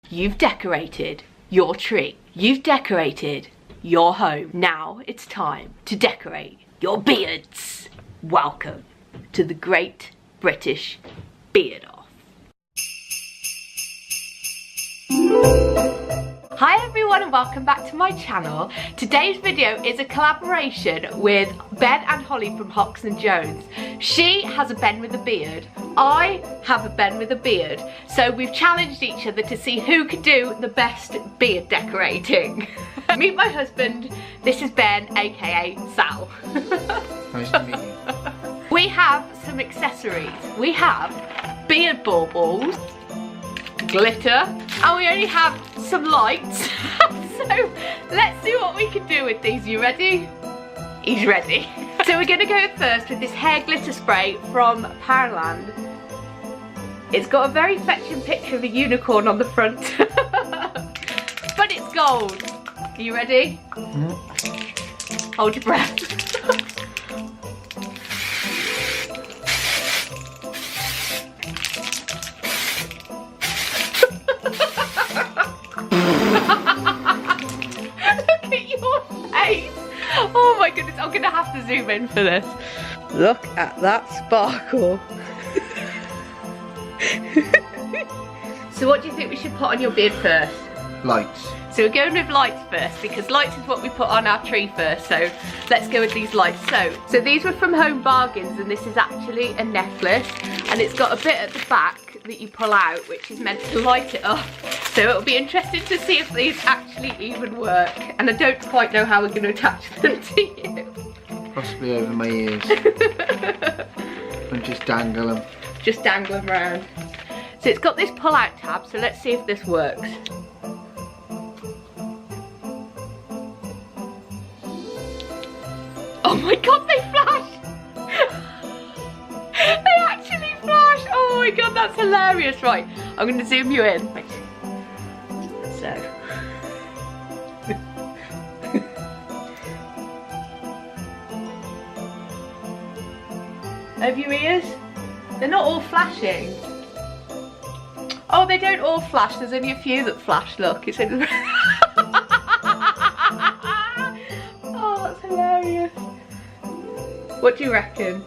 You've decorated your tree. You've decorated your home. Now it's time to decorate your beards. Welcome to the Great British Beard Off. Hi everyone and welcome back to my channel. Today's video is a collaboration with Ben and Hollie from Hox and Jones. She has a Ben with a beard. I have a Ben with a beard. So we've challenged each other to see who could do the best beard decorating. Meet my husband. This is Ben, aka Sal. Nice to meet you. We have some accessories. We have beard baubles, glitter, and we only have some lights. So let's see what we can do with these. You ready? He's ready. So we're gonna go first with this hair glitter spray from Powerland. It's got a very fetching picture of a unicorn on the front. But it's gold. Are you ready? Mm-hmm. Hold your breath. Oh my goodness, I'm gonna have to zoom in for this. Look at that sparkle. So what do you think we should put on your beard first? Lights. So we're going with lights first because lights is what we put on our tree first. So let's go with these lights. So these were from Home Bargains and this is actually a necklace and it's got a bit at the back that you pull out which is meant to light it up. So it'll be interesting to see if these actually even work. And I don't quite know how we're going to attach them to you. Possibly over my ears. And just dangle them. Just dangle them around. So it's got this pull out tab, so let's see if this works. Oh my god, they flash! They actually flash! Oh my god, that's hilarious. Right, I'm going to zoom you in. Wait. So. Over your ears? They're not all flashing. Oh, they don't all flash. There's only a few that flash. Look, it's in the... Oh, that's hilarious. What do you reckon?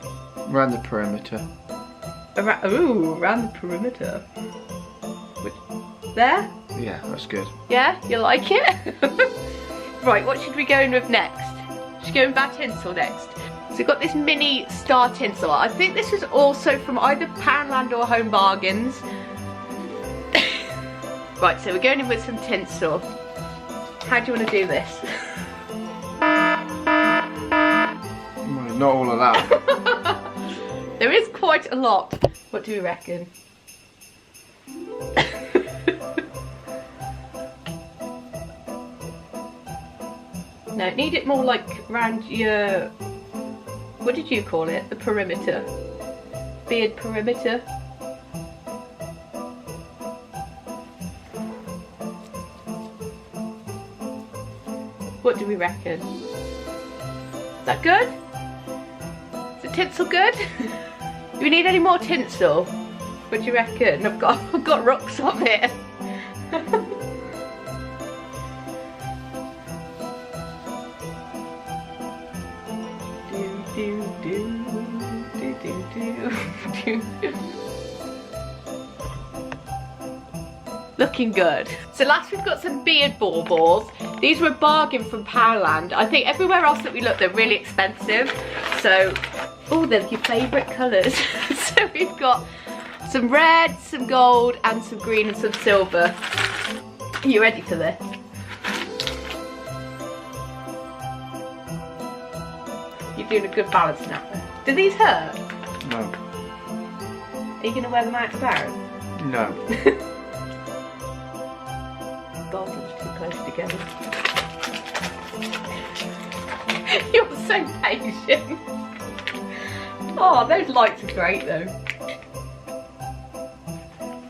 Around the perimeter. Ooh, around the perimeter. There? Yeah, that's good. Yeah, you like it? Right, what should we go in with next? Should we go in bad tinsel next? So we've got this mini star tinsel. I think this is also from either Powerland or Home Bargains. Right, so we're going in with some tinsel. How do you want to do this? Well, not all of that. There is quite a lot. What do you reckon? No, need it more like round your... What did you call it? The perimeter. Beard perimeter. What do we reckon? Is that good? Is the tinsel good? Do we need any more tinsel? What do you reckon? I've got rocks on it. Looking good. So last we've got some beard baubles. These were a bargain from Powerland. I think everywhere else that we look they're really expensive. So, oh, they're your favourite colours. So we've got some red, some gold and some green and some silver. Are you ready for this? You're doing a good balance now. Do these hurt? No. Are you going to wear them out about? No. Bargains too close together. You're so patient. Oh, those lights are great though.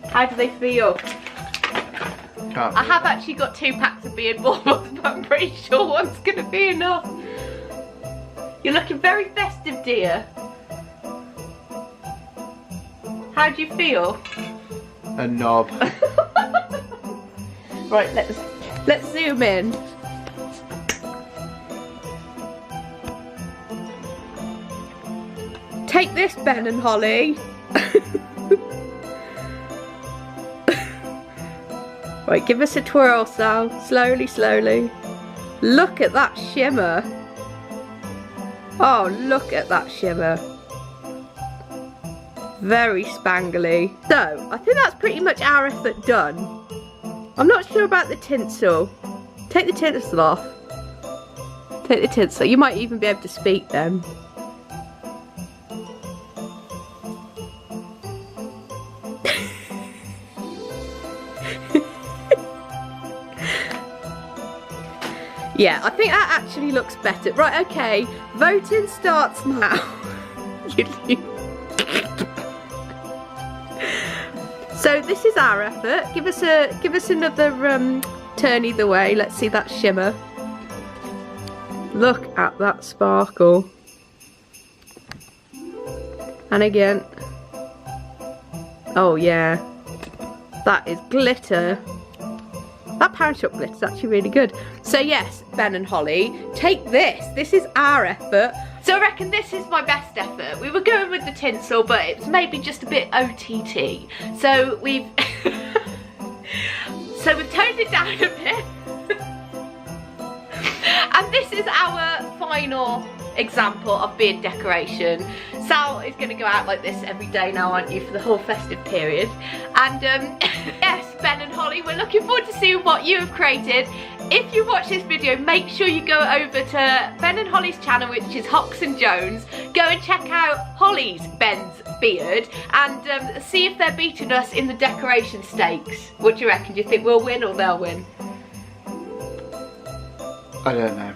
How do they feel? I have actually got 2 packs of beard baubles, but I'm pretty sure one's going to be enough. You're looking very festive, dear. How do you feel? A knob. Right, let's zoom in. Take this, Ben and Hollie. Right, give us a twirl, Sal. Slowly, slowly. Look at that shimmer. Oh, look at that shimmer. Very spangly. So, I think that's pretty much our effort done. I'm not sure about the tinsel. Take the tinsel off. Take the tinsel. You might even be able to speak then. Yeah, I think that actually looks better. Right, okay. Voting starts now. So this is our effort. Give us another turn either way. Let's see that shimmer. Look at that sparkle. And again. Oh yeah. That is glitter. That parachute glitter is actually really good. So yes, Ben and Hollie, take this. This is our effort. So I reckon this is my best effort. We were going with the tinsel, but it's maybe just a bit OTT. So we've toned it down a bit. And this is our final example of beard decoration. Sal is going to go out like this every day now, aren't you, for the whole festive period. And yes, Ben and Hollie, we're looking forward to seeing what you have created. If you watch this video, make sure you go over to Ben and Hollie's channel, which is Hox and Jones. Go and check out Hollie's Ben's beard and see if they're beating us in the decoration stakes. What do you reckon? Do you think we'll win or they'll win? I don't know.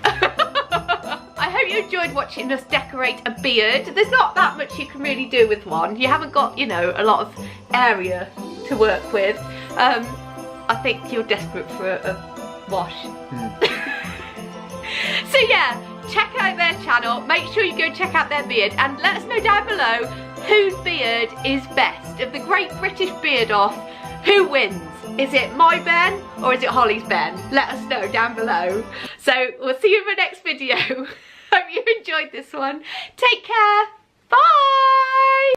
I hope you enjoyed watching us decorate a beard. There's not that much you can really do with one. You haven't got, you know, a lot of area to work with. I think you're desperate for a wash. So yeah, check out their channel. Make sure you go check out their beard and let us know down below whose beard is best. Of the Great British Beard Off, who wins? Is it my Ben or is it Hollie's Ben? Let us know down below. So we'll see you in my next video. Hope you enjoyed this one. Take care. Bye.